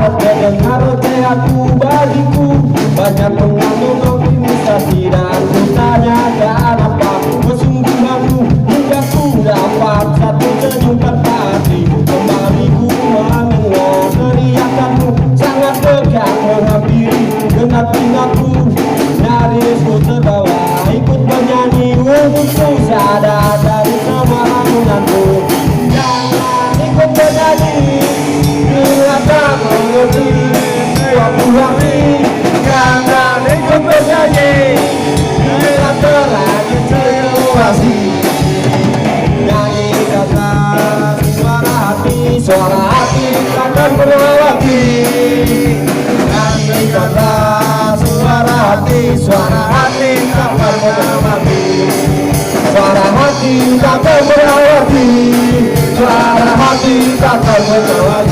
dengar aku bagiku banyak mengandung optimisasi dan kutanyakan apa kesungguhanmu hingga ku dapat satu senyum tanpa arti. Kembali ku mendengar teriakanmu sangat dekat menghampiri genap telingaku. Nyaris ku terbawa ikut bernyanyi untukku sadar dari semua lamunanku. Jangan ikut bernyanyi bila tak mengerti suatu hati. Jangan ikut bernyanyi bila terlanjur situasi. Nyanyikanlah suara hati takkan pernah mati. Nyanyikanlah suara hati takkan pernah mati. Suara hati takkan pernah mati. Suara hati takkan pernah mati.